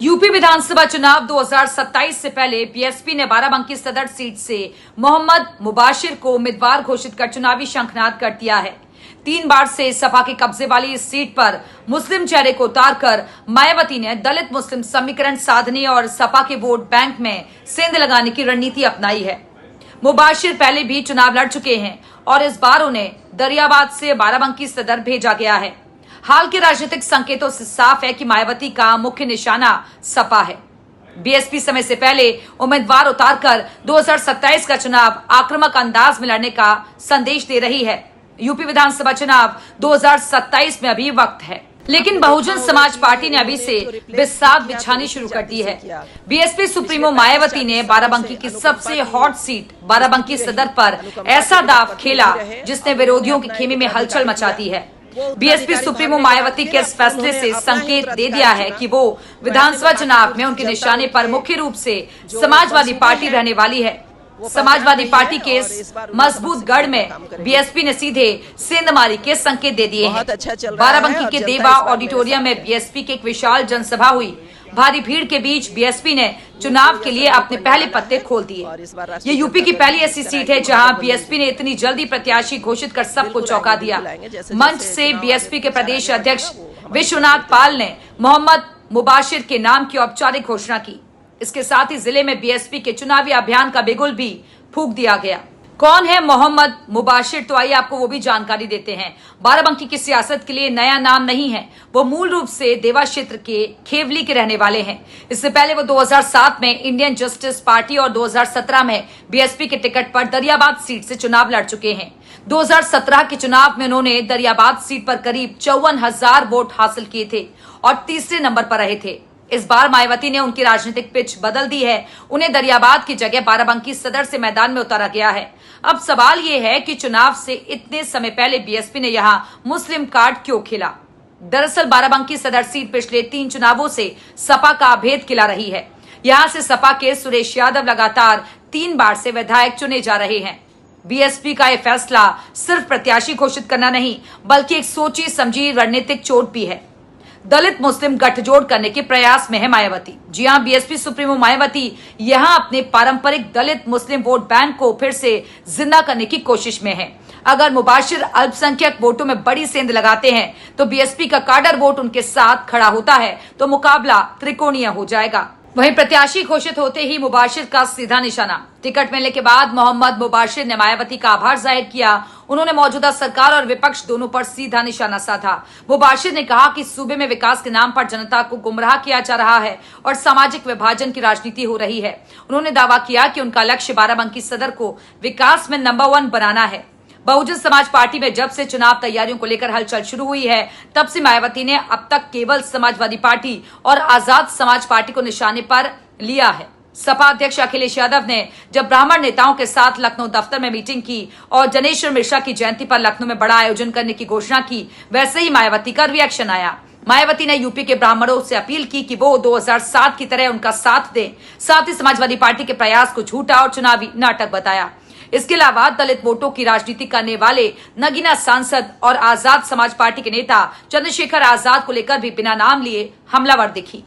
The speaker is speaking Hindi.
यूपी विधानसभा चुनाव 2027 से पहले बीएसपी ने बाराबंकी सदर सीट से मोहम्मद मुबाशिर को उम्मीदवार घोषित कर चुनावी शंखनाद कर दिया है। 3 बार से सपा के कब्जे वाली इस सीट पर मुस्लिम चेहरे को उतारकर मायावती ने दलित मुस्लिम समीकरण साधने और सपा के वोट बैंक में सेंध लगाने की रणनीति अपनाई है। मुबाशिर पहले भी चुनाव लड़ चुके हैं और इस बार उन्हें दरियाबाद से बाराबंकी सदर भेजा गया है। हाल के राजनीतिक संकेतों से साफ है कि मायावती का मुख्य निशाना सपा है। बीएसपी समय से पहले उम्मीदवार उतारकर 2027 का चुनाव आक्रामक अंदाज में लड़ने का संदेश दे रही है। यूपी विधानसभा चुनाव 2027 में अभी वक्त है, लेकिन बहुजन समाज पार्टी ने अभी से बिसात बिछानी शुरू कर दी है। बीएसपी सुप्रीमो मायावती ने बाराबंकी की सबसे हॉट सीट बाराबंकी सदर पर ऐसा दाव खेला जिसने विरोधियों के खेमे में हलचल मचा दी है। बीएसपी सुप्रीमो मायावती के इस फैसले से संकेत दे दिया है कि वो विधानसभा चुनाव में उनके निशाने पर मुख्य रूप से समाजवादी पार्टी रहने वाली है। समाजवादी पार्टी के इस मजबूत गढ़ में बीएसपी ने सीधे सेंधमारी के संकेत दे दिए हैं। बाराबंकी के देवा ऑडिटोरियम में बीएसपी की एक विशाल जनसभा हुई। भारी भीड़ के बीच बीएसपी ने चुनाव के लिए अपने पहले पत्ते खोल दिए। ये यूपी की पहली ऐसी सीट है जहां बीएसपी ने इतनी जल्दी प्रत्याशी घोषित कर सबको चौंका दिया। मंच से बीएसपी के प्रदेश अध्यक्ष विश्वनाथ पाल ने मोहम्मद मुबाशिर के नाम की औपचारिक घोषणा की। इसके साथ ही जिले में बीएसपी के चुनावी अभियान का बिगुल भी फूंक दिया गया। कौन है मोहम्मद मुबाशिर, तो आइए आपको वो भी जानकारी देते हैं। बाराबंकी की सियासत के लिए नया नाम नहीं है। वो मूल रूप से देवा क्षेत्र के खेवली के रहने वाले हैं। इससे पहले वो 2007 में इंडियन जस्टिस पार्टी और 2017 में बीएसपी के टिकट पर दरियाबाद सीट से चुनाव लड़ चुके हैं। 2017 के चुनाव में उन्होंने दरियाबाद सीट पर करीब 54,000 वोट हासिल किए थे और तीसरे नंबर पर रहे थे। इस बार मायावती ने उनकी राजनीतिक पिच बदल दी है। उन्हें दरियाबाद की जगह बाराबंकी सदर से मैदान में उतारा गया है। अब सवाल ये है कि चुनाव से इतने समय पहले बीएसपी ने यहां मुस्लिम कार्ड क्यों खेला। दरअसल बाराबंकी सदर सीट पिछले 3 चुनावों से सपा का अभेद खिला रही है। यहां से सपा के सुरेश यादव लगातार 3 बार से विधायक चुने जा रहे हैं। बीएसपी का यह फैसला सिर्फ प्रत्याशी घोषित करना नहीं, बल्कि एक सोची समझी रणनीतिक चोट भी है। दलित मुस्लिम गठजोड़ करने के प्रयास में है मायावती। जी हां, बीएसपी सुप्रीमो मायावती यहां अपने पारंपरिक दलित मुस्लिम वोट बैंक को फिर से जिंदा करने की कोशिश में है। अगर मुबाशिर अल्पसंख्यक वोटों में बड़ी सेंध लगाते हैं तो बीएसपी का काडर वोट उनके साथ खड़ा होता है तो मुकाबला त्रिकोणीय हो जाएगा। वहीं प्रत्याशी घोषित होते ही मुबाशिर का सीधा निशाना। टिकट मिलने के बाद मोहम्मद मुबाशिर ने मायावती का आभार जाहिर किया। उन्होंने मौजूदा सरकार और विपक्ष दोनों पर सीधा निशाना साधा। मुबाशिर ने कहा कि सूबे में विकास के नाम पर जनता को गुमराह किया जा रहा है और सामाजिक विभाजन की राजनीति हो रही है। उन्होंने दावा किया कि उनका लक्ष्य बाराबंकी सदर को विकास में नंबर 1 बनाना है। बहुजन समाज पार्टी में जब से चुनाव तैयारियों को लेकर हलचल शुरू हुई है, तब से मायावती ने अब तक केवल समाजवादी पार्टी और आजाद समाज पार्टी को निशाने पर लिया है। सपा अध्यक्ष अखिलेश यादव ने जब ब्राह्मण नेताओं के साथ लखनऊ दफ्तर में मीटिंग की और जनेश्वर मिश्रा की जयंती पर लखनऊ में बड़ा आयोजन करने की घोषणा की, वैसे ही मायावती का रिएक्शन आया। मायावती ने यूपी के ब्राह्मणों से अपील की कि वो 2007 की तरह उनका साथ दें। साथ ही समाजवादी पार्टी के प्रयास को झूठा और चुनावी नाटक बताया। इसके अलावा दलित वोटों की राजनीति करने वाले नगीना सांसद और आजाद समाज पार्टी के नेता चंद्रशेखर आजाद को लेकर भी बिना नाम लिए हमलावर दिखी।